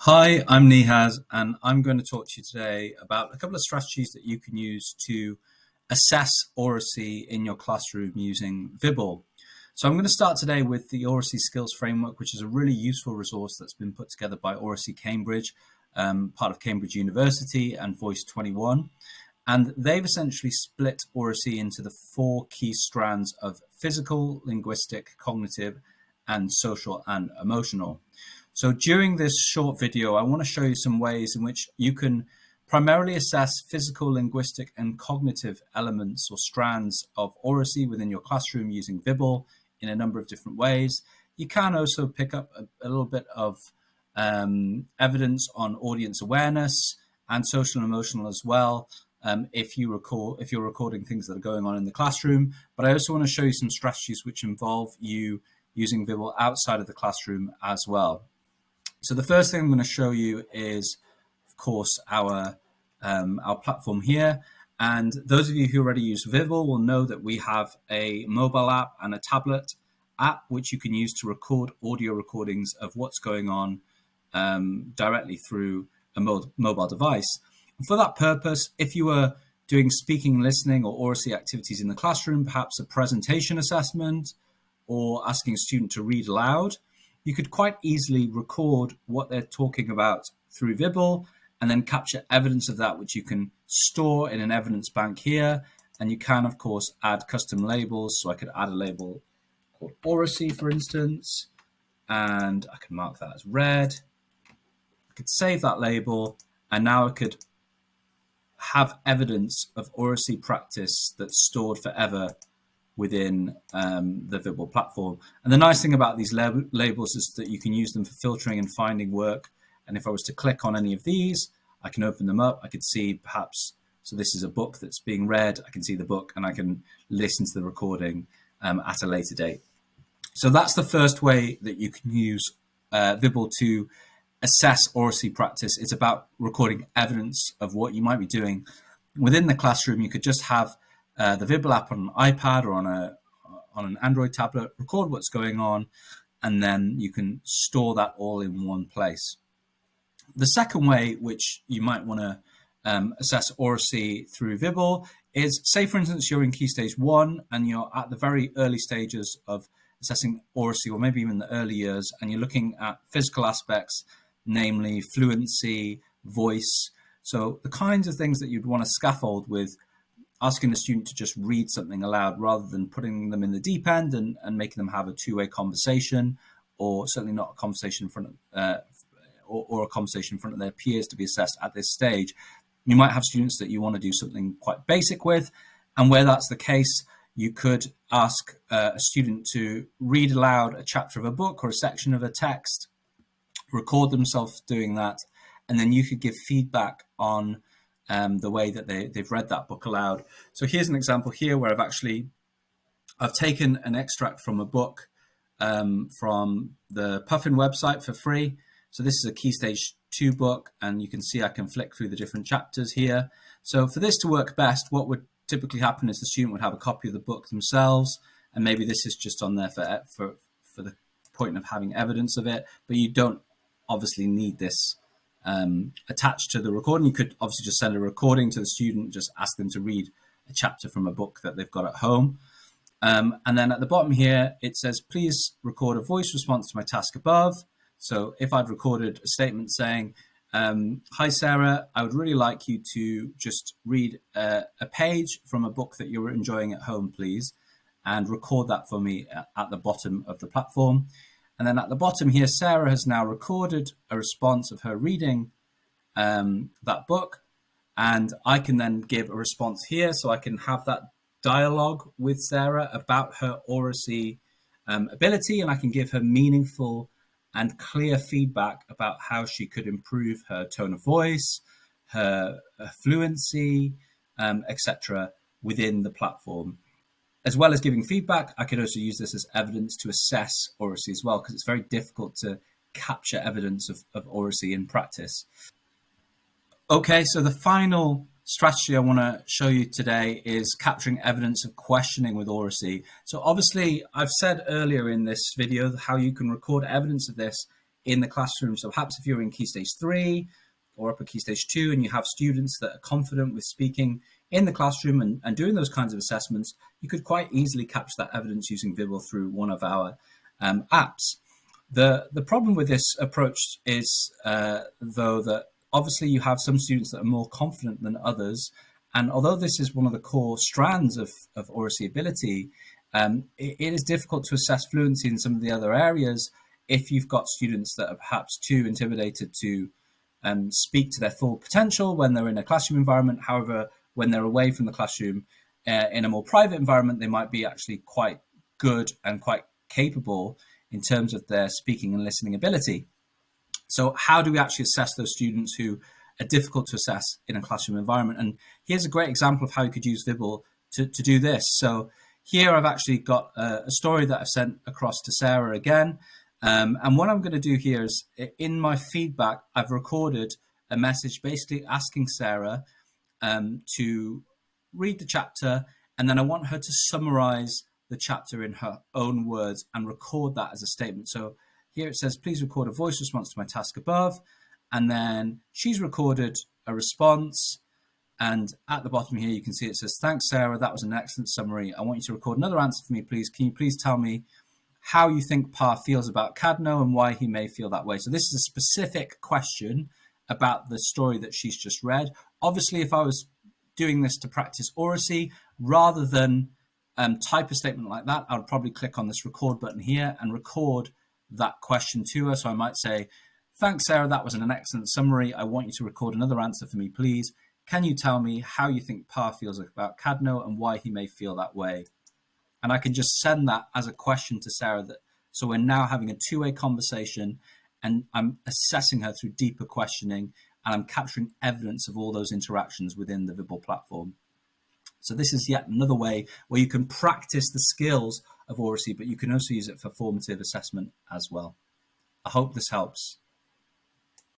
Hi, I'm Nihaz, and I'm going to talk to you today about a couple of strategies that you can use to assess Oracy in your classroom using Vibbl. So I'm going to start today with the Oracy Skills Framework, which is a really useful resource that's been put together by Oracy Cambridge, part of Cambridge University and Voice 21. And they've essentially split Oracy into the four key strands of physical, linguistic, cognitive, and social and emotional. So during this short video, I want to show you some ways in which you can primarily assess physical, linguistic, and cognitive elements or strands of Oracy within your classroom using Vibbl in a number of different ways. You can also pick up a little bit of evidence on audience awareness and social and emotional as well, if you're recording things that are going on in the classroom. But I also want to show you some strategies which involve you using Vibbl outside of the classroom as well. So the first thing I'm going to show you is, of course, our platform here. And those of you who already use Vibbl will know that we have a mobile app and a tablet app, which you can use to record audio recordings of what's going on directly through a mobile device. And for that purpose, if you were doing speaking, listening, or Oracy activities in the classroom, perhaps a presentation assessment or asking a student to read aloud, you could quite easily record what they're talking about through Vibbl and then capture evidence of that, which you can store in an evidence bank here. And you can, of course, add custom labels. So I could add a label called Oracy, for instance, and I can mark that as red. I could save that label, and now I could have evidence of Oracy practice that's stored forever within the Vibbl platform. And the nice thing about these labels is that you can use them for filtering and finding work. And if I was to click on any of these, I can open them up. I could see perhaps, so this is a book that's being read. I can see the book and I can listen to the recording at a later date. So that's the first way that you can use Vibbl to assess Oracy practice. It's about recording evidence of what you might be doing within the classroom. You could just have the Vibbl app on an iPad or on an Android tablet, record what's going on, and then you can store that all in one place. The second way which you might want to assess Oracy through Vibbl is, say for instance you're in Key Stage 1 and you're at the very early stages of assessing Oracy, or maybe even the early years, and you're looking at physical aspects, namely fluency, voice. So the kinds of things that you'd want to scaffold with asking the student to just read something aloud rather than putting them in the deep end and making them have a two-way conversation, or certainly not a conversation in front of, or a conversation in front of their peers to be assessed at this stage. You might have students that you want to do something quite basic with, and where that's the case, you could ask a student to read aloud a chapter of a book or a section of a text, record themselves doing that, and then you could give feedback on the way that they've read that book aloud. So here's an example here where I've taken an extract from a book from the Puffin website for free. So this is a Key Stage 2 book, and you can see I can flick through the different chapters here. So for this to work best, what would typically happen is the student would have a copy of the book themselves, and maybe this is just on there for the point of having evidence of it, but you don't obviously need this attached to the recording. You could obviously just send a recording to the student, just ask them to read a chapter from a book that they've got at home. And then at the bottom here, it says, please record a voice response to my task above. So if I'd recorded a statement saying, hi, Sarah, I would really like you to just read a page from a book that you're enjoying at home, please, and record that for me at the bottom of the platform. And then at the bottom here, Sarah has now recorded a response of her reading that book. And I can then give a response here. So I can have that dialogue with Sarah about her Oracy ability. And I can give her meaningful and clear feedback about how she could improve her tone of voice, her fluency, etc. within the platform. As well as giving feedback, I could also use this as evidence to assess Oracy as well, because it's very difficult to capture evidence of Oracy in practice. Okay, so the final strategy I want to show you today is capturing evidence of questioning with Oracy. So obviously, I've said earlier in this video how you can record evidence of this in the classroom. So perhaps if you're in Key Stage 3 or upper Key Stage 2 and you have students that are confident with speaking in the classroom and doing those kinds of assessments, you could quite easily capture that evidence using Vibbl through one of our apps. The problem with this approach is, though, that obviously you have some students that are more confident than others. And although this is one of the core strands of Oracy ability, it is difficult to assess fluency in some of the other areas if you've got students that are perhaps too intimidated to speak to their full potential when they're in a classroom environment. However, when they're away from the classroom in a more private environment, they might be actually quite good and quite capable in terms of their speaking and listening ability. So how do we actually assess those students who are difficult to assess in a classroom environment? And here's a great example of how you could use Vibbl to do this. So here I've actually got a story that I've sent across to Sarah again. And what I'm going to do here is, in my feedback, I've recorded a message basically asking Sarah to read the chapter, and then I want her to summarize the chapter in her own words and record that as a statement. So here it says, please record a voice response to my task above. And then she's recorded a response. And at the bottom here, you can see it says, thanks, Sarah. That was an excellent summary. I want you to record another answer for me, please. Can you please tell me how you think Pa feels about Cadno and why he may feel that way? So this is a specific question about the story that she's just read. Obviously, if I was doing this to practice Oracy, rather than type a statement like that, I would probably click on this record button here and record that question to her. So I might say, thanks, Sarah, that was an excellent summary. I want you to record another answer for me, please. Can you tell me how you think Pa feels about Cadno and why he may feel that way? And I can just send that as a question to Sarah. So we're now having a two-way conversation, and I'm assessing her through deeper questioning, and I'm capturing evidence of all those interactions within the Vibbl platform. So this is yet another way where you can practice the skills of Oracy, but you can also use it for formative assessment as well. I hope this helps.